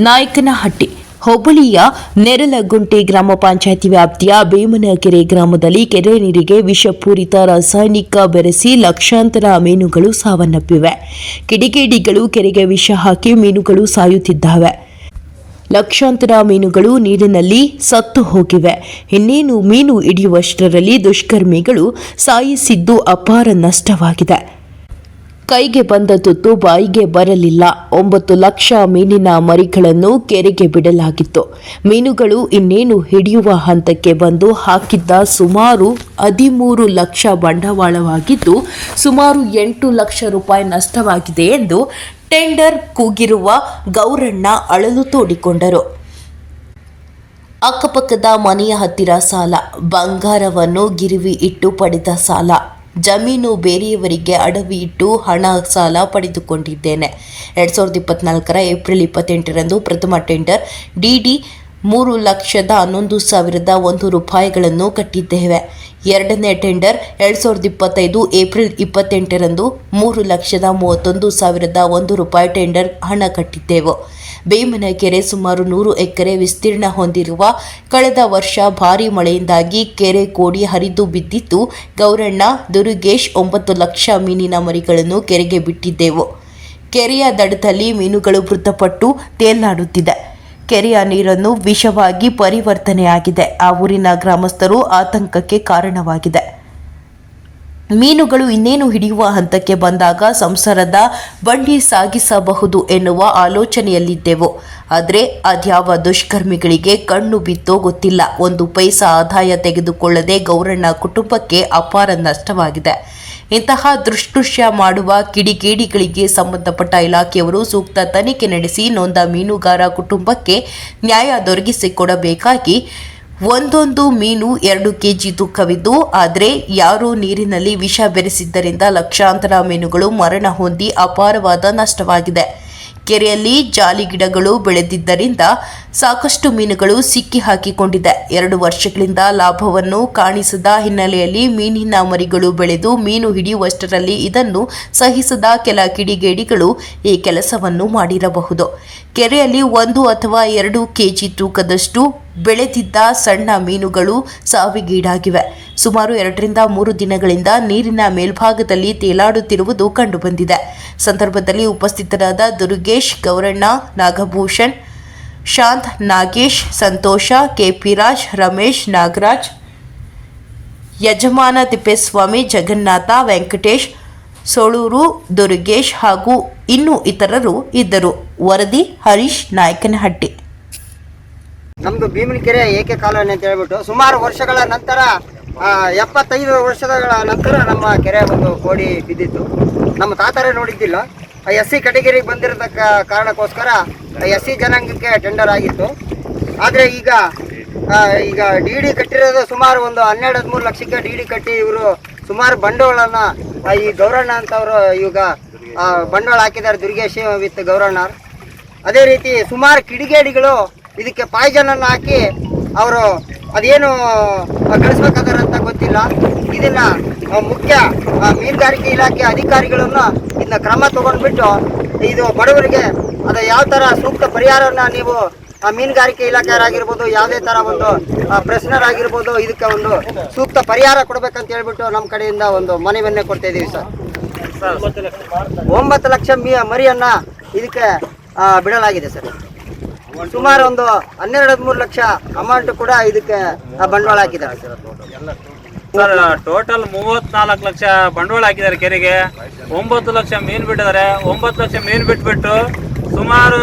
ನಾಯಕನಹಟ್ಟಿ ಹೋಬಳಿಯ ನೆರಲಗುಂಟೆ ಗ್ರಾಮ ಪಂಚಾಯಿತಿ ವ್ಯಾಪ್ತಿಯ ಬೇಮನಕೆರೆ ಗ್ರಾಮದಲ್ಲಿ ಕೆರೆ ನೀರಿಗೆ ವಿಷಪೂರಿತ ರಾಸಾಯನಿಕ ಬೆರೆಸಿ ಲಕ್ಷಾಂತರ ಮೀನುಗಳು ಸಾವನ್ನಪ್ಪಿವೆ. ಕಿಡಿಗೇಡಿಗಳು ಕೆರೆಗೆ ವಿಷ ಹಾಕಿ ಮೀನುಗಳು ಸಾಯುತ್ತಿದ್ದಾವೆ. ಲಕ್ಷಾಂತರ ಮೀನುಗಳು ನೀರಿನಲ್ಲಿ ಸತ್ತು ಹೋಗಿವೆ. ಇನ್ನೇನು ಮೀನು ಹಿಡಿಯುವಷ್ಟರಲ್ಲಿ ದುಷ್ಕರ್ಮಿಗಳು ಸಾಯಿಸಿದ್ದು ಅಪಾರ ನಷ್ಟವಾಗಿದೆ. ಕೈಗೆ ಬಂದ ತುತ್ತು ಬಾಯಿಗೆ ಬರಲಿಲ್ಲ. 9 ಲಕ್ಷ ಮೀನಿನ ಮರಿಗಳನ್ನು ಕೆರೆಗೆ ಬಿಡಲಾಗಿತ್ತು. ಮೀನುಗಳು ಇನ್ನೇನು ಹಿಡಿಯುವ ಹಂತಕ್ಕೆ ಬಂದು ಹಾಕಿದ್ದ ಸುಮಾರು 13 ಲಕ್ಷ ಬಂಡವಾಳವಾಗಿದ್ದು ಸುಮಾರು 8 ಲಕ್ಷ ರೂಪಾಯಿ ನಷ್ಟವಾಗಿದೆ ಎಂದು ಟೆಂಡರ್ ಕೂಗಿರುವ ಗೌರಣ್ಣ ಅಳಲು ತೋಡಿಕೊಂಡರು. ಅಕ್ಕಪಕ್ಕದ ಮನೆಯ ಹತ್ತಿರ ಸಾಲ, ಬಂಗಾರವನ್ನು ಗಿರಿವಿ ಇಟ್ಟು ಪಡೆದ ಸಾಲ, ಜಮೀನು ಬೇರೆಯವರಿಗೆ ಅಡವಿ ಇಟ್ಟು ಹಣ ಸಾಲ ಪಡೆದುಕೊಂಡಿದ್ದೇನೆ. 2024 ಏಪ್ರಿಲ್ 28ರಂದು ಪ್ರಥಮ ಟೆಂಡರ್ ಡಿಡಿ 3,11,100 ರೂಪಾಯಿಗಳನ್ನು ಕಟ್ಟಿದ್ದೇವೆ. ಎರಡನೇ ಟೆಂಡರ್ 2025 ಏಪ್ರಿಲ್ 28ರಂದು 3,31,100 ರೂಪಾಯಿ ಟೆಂಡರ್ ಹಣ ಕಟ್ಟಿದ್ದೆವು. ಬೇಮನಕೆರೆ ಸುಮಾರು 100 ಎಕರೆ ವಿಸ್ತೀರ್ಣ ಹೊಂದಿರುವ ಕಳೆದ ವರ್ಷ ಭಾರೀ ಮಳೆಯಿಂದಾಗಿ ಕೆರೆ ಕೋಡಿ ಹರಿದು ಬಿದ್ದಿದ್ದು ಗೌರಣ್ಣ, ದುರುಗೇಶ್ 9 ಲಕ್ಷ ಮೀನಿನ ಮರಿಗಳನ್ನು ಕೆರೆಗೆ ಬಿಟ್ಟಿದ್ದೆವು. ಕೆರೆಯ ದಡದಲ್ಲಿ ಮೀನುಗಳು ಮೃತಪಟ್ಟು ತೇಲಾಡುತ್ತಿದೆ. ಕೆರೆಯ ನೀರನ್ನು ವಿಷವಾಗಿ ಪರಿವರ್ತನೆಯಾಗಿದೆ. ಆ ಊರಿನ ಗ್ರಾಮಸ್ಥರು ಆತಂಕಕ್ಕೆ ಕಾರಣವಾಗಿದೆ. ಮೀನುಗಳು ಇನ್ನೇನು ಹಿಡಿಯುವ ಹಂತಕ್ಕೆ ಬಂದಾಗ ಸಂಸಾರದ ಬಂಡಿ ಸಾಗಿಸಬಹುದು ಎನ್ನುವ ಆಲೋಚನೆಯಲ್ಲಿದ್ದೆವು. ಆದರೆ ಅದ್ಯಾವ ದುಷ್ಕರ್ಮಿಗಳಿಗೆ ಕಣ್ಣು ಬಿತ್ತೋ ಗೊತ್ತಿಲ್ಲ. 1 ಪೈಸಾ ಆದಾಯ ತೆಗೆದುಕೊಳ್ಳದೆ ಗೌರಣ್ಣ ಕುಟುಂಬಕ್ಕೆ ಅಪಾರ ನಷ್ಟವಾಗಿದೆ. ಇಂತಹ ದುಷ್ಕೃತ್ಯ ಮಾಡುವ ಕಿಡಿಗೇಡಿಗಳಿಗೆ ಸಂಬಂಧಪಟ್ಟ ಇಲಾಖೆಯವರು ಸೂಕ್ತ ತನಿಖೆ ನಡೆಸಿ ನೊಂದ ಮೀನುಗಾರ ಕುಟುಂಬಕ್ಕೆ ನ್ಯಾಯ ದೊರಕಿಸಿಕೊಡಬೇಕಾಗಿ. ಒಂದೊಂದು ಮೀನು 2 ಕೆಜಿ ತೂಕವಿದ್ದು, ಆದರೆ ಯಾರೋ ನೀರಿನಲ್ಲಿ ವಿಷ ಬೆರೆಸಿದ್ದರಿಂದ ಲಕ್ಷಾಂತರ ಮೀನುಗಳು ಮರಣ ಹೊಂದಿ ಅಪಾರವಾದ ನಷ್ಟವಾಗಿದೆ. ಕೆರೆಯಲ್ಲಿ ಜಾಲಿ ಗಿಡಗಳು ಬೆಳೆದಿದ್ದರಿಂದ ಸಾಕಷ್ಟು ಮೀನುಗಳು ಸಿಕ್ಕಿ ಹಾಕಿಕೊಂಡಿದೆ. 2 ವರ್ಷಗಳಿಂದ ಲಾಭವನ್ನು ಕಾಣಿಸದ ಹಿನ್ನೆಲೆಯಲ್ಲಿ ಮೀನಿನ ಮರಿಗಳು ಬೆಳೆದು ಮೀನು ಹಿಡಿಯುವಷ್ಟರಲ್ಲಿ ಇದನ್ನು ಸಹಿಸದ ಕೆಲ ಕಿಡಿಗೇಡಿಗಳು ಈ ಕೆಲಸವನ್ನು ಮಾಡಿರಬಹುದು. ಕೆರೆಯಲ್ಲಿ 1 ಅಥವಾ 2 ಕೆಜಿ ತೂಕದಷ್ಟು ಬೆಳೆದಿದ್ದ ಸಣ್ಣ ಮೀನುಗಳು ಸಾವಿಗೀಡಾಗಿವೆ. ಸುಮಾರು 2 ರಿಂದ 3 ದಿನಗಳಿಂದ ನೀರಿನ ಮೇಲ್ಭಾಗದಲ್ಲಿ ತೇಲಾಡುತ್ತಿರುವುದು ಕಂಡುಬಂದಿದೆ. ಸಂದರ್ಭದಲ್ಲಿ ಉಪಸ್ಥಿತರಾದ ದುರುಗೇಶ್, ಗೌರಣ್ಣ, ನಾಗಭೂಷಣ್, ಶಾಂತ್, ನಾಗೇಶ್, ಸಂತೋಷ, ಕೆಪಿ ರಾಜ್, ರಮೇಶ್, ನಾಗರಾಜ್, ಯಜಮಾನ ತಿಪ್ಪೇಸ್ವಾಮಿ, ಜಗನ್ನಾಥ, ವೆಂಕಟೇಶ್, ಸೋಳೂರು, ದುರುಗೇಶ್ ಹಾಗೂ ಇನ್ನೂ ಇತರರು ಇದ್ದರು. ವರದಿ ಹರೀಶ್, ನಾಯಕನಹಟ್ಟಿ. ನಮ್ದು ಭೀಮನಕೆರೆ ಏಕೆ ಕಾಲೋನಿ ಅಂತ ಹೇಳ್ಬಿಟ್ಟು ಸುಮಾರು ವರ್ಷಗಳ ನಂತರ 75 ವರ್ಷಗಳ ನಂತರ ನಮ್ಮ ಕೆರೆ ಒಂದು ಕೋಡಿ ಬಿದ್ದಿತ್ತು. ನಮ್ಮ ತಾತರೇ ನೋಡಿದ್ದಿಲ್ಲ. SC ಕ್ಯಾಟಗರಿಗೆ ಬಂದಿರತಕ್ಕ ಕಾರಣಕ್ಕೋಸ್ಕರ SC ಜನಾಂಗಕ್ಕೆ ಟೆಂಡರ್ ಆಗಿತ್ತು. ಆದರೆ ಈಗ DD ಕಟ್ಟಿರೋದು ಸುಮಾರು ಒಂದು 12-13 ಲಕ್ಷಕ್ಕೆ DD ಕಟ್ಟಿ ಇವರು ಸುಮಾರು ಬಂಡವಾಳನ ಈ ಗೌರಣ್ಣ ಅಂತವರು ಈಗ ಬಂಡವಾಳ ಹಾಕಿದ್ದಾರೆ. ದುರ್ಗೇಶ್ ವಿತ್ ಗೌರಣ್ಣ. ಅದೇ ರೀತಿ ಸುಮಾರು ಕಿಡಿಗೇಡಿಗಳು ಇದಕ್ಕೆ ಪಾಯ್ಜನನ್ನು ಹಾಕಿ ಅವರು ಅದೇನು ಗಳಿಸ್ಬೇಕಾದ್ರೆ ಅಂತ ಗೊತ್ತಿಲ್ಲ. ಇದನ್ನ ಮುಖ್ಯ ಮೀನುಗಾರಿಕೆ ಇಲಾಖೆ ಅಧಿಕಾರಿಗಳನ್ನು ಇದನ್ನ ಕ್ರಮ ತಗೊಂಡ್ಬಿಟ್ಟು ಇದು ಬಡವರಿಗೆ ಅದು ಯಾವ ಥರ ಸೂಕ್ತ ಪರಿಹಾರವನ್ನು ನೀವು ಮೀನುಗಾರಿಕೆ ಇಲಾಖೆಯವರಾಗಿರ್ಬೋದು, ಯಾವುದೇ ಥರ ಒಂದು ಪ್ರೆಸ್ನರ್ ಆಗಿರ್ಬೋದು, ಇದಕ್ಕೆ ಒಂದು ಸೂಕ್ತ ಪರಿಹಾರ ಕೊಡಬೇಕಂತ ಹೇಳ್ಬಿಟ್ಟು ನಮ್ಮ ಕಡೆಯಿಂದ ಒಂದು ಮನವಿಯನ್ನೇ ಕೊಡ್ತಾ ಇದ್ದೀವಿ ಸರ್. 9 ಲಕ್ಷ ಮರಿಯನ್ನು ಇದಕ್ಕೆ ಬಿಡಲಾಗಿದೆ ಸರ್. ಸುಮಾರು ಒಂದು 12-13 ಲಕ್ಷ ಅಮೌಂಟ್ ಕೂಡ ಇದಕ್ಕೆ ಬಂಡವಾಳ ಹಾಕಿದ್ದಾರೆ ಸರ್. ಟೋಟಲ್ 34 ಲಕ್ಷ ಬಂಡವಾಳ ಹಾಕಿದ್ದಾರೆ ಕೆರೆಗೆ. 9 ಲಕ್ಷ ಮೀನು ಬಿಟ್ಟಿದ್ದಾರೆ. 9 ಲಕ್ಷ ಮೀನು ಬಿಟ್ಬಿಟ್ಟು ಸುಮಾರು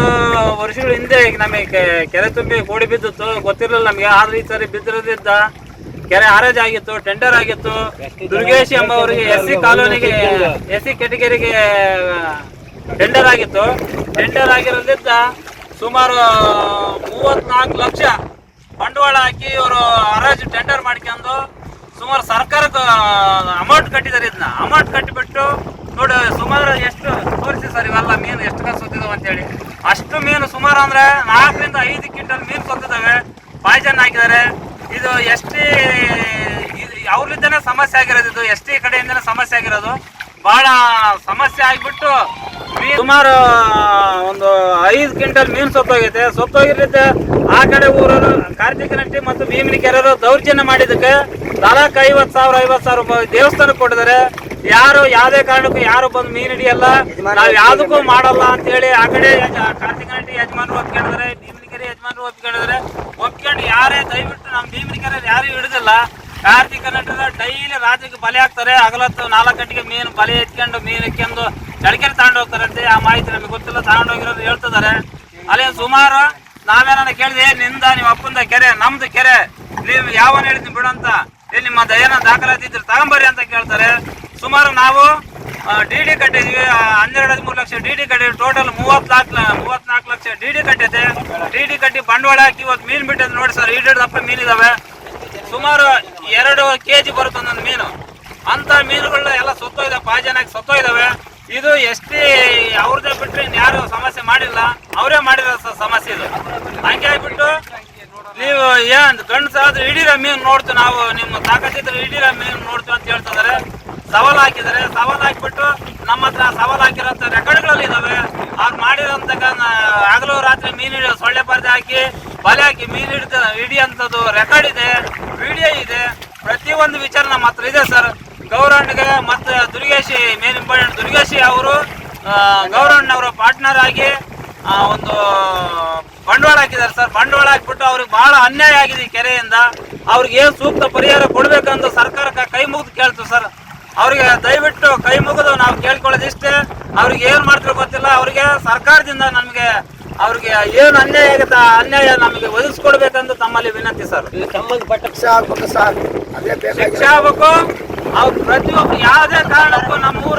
ವರ್ಷಗಳ ಹಿಂದೆ ನಮಗೆ ಕೆರೆ ತುಂಬಿ ಕೋಡಿ ಬಿದ್ದಿತ್ತು, ಗೊತ್ತಿರಲಿಲ್ಲ ನಮಗೆ. ಆದ್ರೆ ಈ ಸರಿ ಬಿದ್ದಿರೋದ್ರಿಂದ ಕೆರೆ ಹರಾಜ್ ಆಗಿತ್ತು, ಟೆಂಡರ್ ಆಗಿತ್ತು. ದುರ್ಗೇಶ್ ಎಂಬವರಿಗೆ SC ಕಾಲೋನಿಗೆ SC ಕ್ಯಾಟಗರಿಗೆ ಟೆಂಡರ್ ಆಗಿತ್ತು. ಟೆಂಡರ್ ಆಗಿರೋದ್ರಿಂದ ಸುಮಾರು 34 ಲಕ್ಷ ಬಂಡವಾಳ ಹಾಕಿ ಇವರು ಹರಾಜು ಟೆಂಡರ್ ಮಾಡ್ಕೊಂಡು ಸುಮಾರು ಸರ್ಕಾರಕ್ಕೆ ಅಮೌಂಟ್ ಕಟ್ಟಿದ್ದಾರೆ. ಇದನ್ನ ಅಮೌಂಟ್ ಕಟ್ಟಿಬಿಟ್ಟು ನೋಡಿ ಸುಮಾರು ಎಷ್ಟು ತೋರಿಸಿ ಸರ್ ಇವೆಲ್ಲ ಮೀನು ಎಷ್ಟು ಕಾಸು ಸತ್ತಿದಾವೆ ಅಂತೇಳಿ. ಅಷ್ಟು ಮೀನು ಸುಮಾರು ಅಂದರೆ 4 ರಿಂದ 5 ಕ್ವಿಂಟಲ್ ಮೀನು ಸತ್ತಿದ್ದಾವೆ. ಪಾಯ್ಜನ್ ಹಾಕಿದ್ದಾರೆ. ಇದು ST ಅವ್ರಿಂದನೇ ಸಮಸ್ಯೆ ಆಗಿರೋದು. ಇದು ST ಕಡೆಯಿಂದನೇ ಸಮಸ್ಯೆ ಆಗಿರೋದು. ಭಾಳ ಸಮಸ್ಯೆ ಆಗಿಬಿಟ್ಟು ಸುಮಾರು ಒಂದು 5 ಕ್ವಿಂಟಲ್ ಮೀನು ಸತ್ತೋಗಿರುತ್ತೆ. ಆ ಕಡೆ ಊರವರು ಕಾರ್ತಿಕನಟ್ಟಿ ಮತ್ತು ಭೀಮನಿ ಕೆರೆಯವರು ದೌರ್ಜನ್ಯ ಮಾಡಿದಕ್ಕೆ ತಲಾಕ್ 50,000 ರೂಪಾಯಿ ದೇವಸ್ಥಾನಕ್ಕೆ ಕೊಟ್ಟಿದ್ದಾರೆ. ಯಾರು ಯಾವುದೇ ಕಾರಣಕ್ಕೂ ಯಾರು ಬಂದು ಮೀನು ಹಿಡಿಯಲ್ಲ, ನಾವ್ ಯಾವ್ದಕ್ಕೂ ಮಾಡಲ್ಲ ಅಂತ ಹೇಳಿ ಆ ಕಡೆ ಕಾರ್ತಿಕನಟ್ಟಿ ಯಜಮಾನರು ಒಪ್ಕೊಂಡಿದ್ದಾರೆ, ಭೀಮನಿ ಕೆರೆ ಯಜಮಾನರು ಒಪ್ಕೊಂಡು ಯಾರೇ ದಯವಿಟ್ಟು ನಮ್ಮ ಭೀಮನಿ ಕೆರೆ ಯಾರು ಹಿಡಿದಿಲ್ಲ. ಕಾರ್ತಿಕನಟ್ಟದ ಡೈಲಿ ರಾತ್ರಿಗೆ ಬಲೆ ಹಾಕ್ತಾರೆ. ಹಗಲತ್ತು 4 ಗಂಟೆಗೆ ಮೀನು ಬಲೆ ಎತ್ಕೊಂಡು ಮೀನು ಎತ್ಕೊಂಡು ಚಳಕೆರೆ ತಗೊಂಡು ಹೋಗ್ತಾರಂತೆ. ಆ ಮಾಹಿತಿ ನಮಗೆ ಗೊತ್ತಿಲ್ಲ, ತಗೊಂಡೋಗಿರೋದು ಹೇಳ್ತಿದ್ದಾರೆ. ಅಲ್ಲಿ ಸುಮಾರು ನಾವೇನ ಕೇಳಿದೆ, ನಿಂದ ನಿಮ್ಮ ಅಪ್ಪಂದ ಕೆರೆ ನಮ್ದು ಕೆರೆ, ನೀವು ಯಾವನ್ ಹೇಳಿದ್ನಿ ಬಿಡಂತ, ನಿಮ್ಮ ದಯನ ದಾಖಲಾತಿ ಇದ್ರೆ ತಗೊಂಬರ್ರಿ ಅಂತ ಕೇಳ್ತಾರೆ. ಸುಮಾರು ನಾವು ಡಿ ಕಟ್ಟಿದ್ವಿ, 12-13 ಲಕ್ಷ ಡಿ ಕಟ್ಟಿದ್ವಿ. ಟೋಟಲ್ 34 ಲಕ್ಷ ಡಿ ಕಟ್ಟಿದೆ. ಡಿ ಕಟ್ಟಿ ಬಂಡವಾಳ ಹಾಕಿ ಇವತ್ತು ಮೀನು ಬಿಟ್ಟಿದ್ ನೋಡಿ ಸರ್, ದಪ್ಪ ಮೀನಿದಾವೆ. ಸುಮಾರು 2 kg ಬರುತ್ತೆ ಒಂದೊಂದು ಮೀನು. ಅಂತ ಮೀನುಗಳು ಎಲ್ಲ ಸತ್ತೋಯ್ದಾವೆ, ಪಾಜನಾಗಿ ಸತ್ತೋಯ್ದಾವೆ. ಇದು ಎಷ್ಟೇ ಅವ್ರದ್ದೇ ಬಿಟ್ರೆ ಯಾರು ಸಮಸ್ಯೆ ಮಾಡಿಲ್ಲ, ಅವರೇ ಮಾಡಿರೋ ಸಮಸ್ಯೆ ಇದು. ಹಂಗೆ ಆಗ್ಬಿಟ್ಟು ನೀವು ಏನ್ ಗಂಡಸಾದ್ರೆ ಹಿಡೀರ ಮೀನು ನೋಡ್ತೀವಿ ನಾವು, ನಿಮ್ಮ ತಾಕತ್ತಿದ್ರೆ ಹಿಡೀರ ಮೀನು ನೋಡ್ತೀವಿ ಅಂತ ಹೇಳ್ತಿದ್ದಾರೆ. ಸವಾಲ್ ಹಾಕಿದ್ದಾರೆ. ಸವಾಲ್ ಹಾಕಿಬಿಟ್ಟು ನಮ್ಮ ಹತ್ರ ಸವಾಲ್ ಹಾಕಿರೋಂಥ ರೆಕಾರ್ಡ್ಗಳಲ್ಲಿ ಇದಾವೆ. ಅವ್ರು ಮಾಡಿರೋಂಥ ಹಗಲು ರಾತ್ರಿ ಮೀನು ಸೊಳ್ಳೆ ಪರ್ದೆ ಹಾಕಿ ಬಲೆ ಹಾಕಿ ಮೀನು ಹಿಡಿಯಂಥದ್ದು ರೆಕಾರ್ಡ್ ಇದೆ, ವಿಡಿಯೋ ಇದೆ. ಪ್ರತಿಯೊಂದು ವಿಚಾರ ನಮ್ಮ ಹತ್ರ ಇದೆ ಸರ್. ಗೌರಣ್ಣಗೆ ಮತ್ತು ದುರ್ಗೇಶಿ ಮೇನ್ ಇಂಪಾರ್ಟೆಂಟ್ ದುರ್ಗೇಶಿ ಅವರು ಗೌರಣ್ಣವರ ಪಾರ್ಟ್ನರ್ ಆಗಿ ಒಂದು ಬಂಡವಾಳ ಹಾಕಿದ್ದಾರೆ ಸರ್. ಬಂಡವಾಳ ಹಾಕಿಬಿಟ್ಟು ಅವ್ರಿಗೆ ಬಹಳ ಅನ್ಯಾಯ ಆಗಿದೆ ಈ ಕೆರೆಯಿಂದ. ಅವ್ರಿಗೆ ಏನು ಸೂಕ್ತ ಪರಿಹಾರ ಕೊಡಬೇಕಂತ ಸರ್ಕಾರಕ್ಕೆ ಕೈ ಮುಗಿದು ಕೇಳ್ತೀವಿ ಸರ್. ಅವ್ರಿಗೆ ದಯವಿಟ್ಟು ಕೈ ಮುಗಿದು ನಾವು ಕೇಳ್ಕೊಳ್ಳೋದಿಷ್ಟೇ. ಅವ್ರಿಗೆ ಏನು ಮಾಡ್ತಿರೋ ಗೊತ್ತಿಲ್ಲ. ಅವ್ರಿಗೆ ಸರ್ಕಾರದಿಂದ ನಮಗೆ ಅವ್ರಿಗೆ ಏನು ಅನ್ಯಾಯ ಆಗುತ್ತೆ ಆ ಅನ್ಯಾಯ ನಮಗೆ ಒದಗಿಸ್ಕೊಡ್ಬೇಕಂತ ತಮ್ಮಲ್ಲಿ ವಿನಂತಿ ಸರ್. ಸಂಬಂಧಪಟ್ಟ ಶಿಕ್ಷೆ ಆಗ್ಬೇಕು ಸರ್, ಶಿಕ್ಷೆ ಆಗ್ಬೇಕು. ಅವ್ರು ಪ್ರತಿಯೊಬ್ಬರು ಯಾವುದೇ ಕಾರಣಕ್ಕೂ ನಮ್ಮೂರ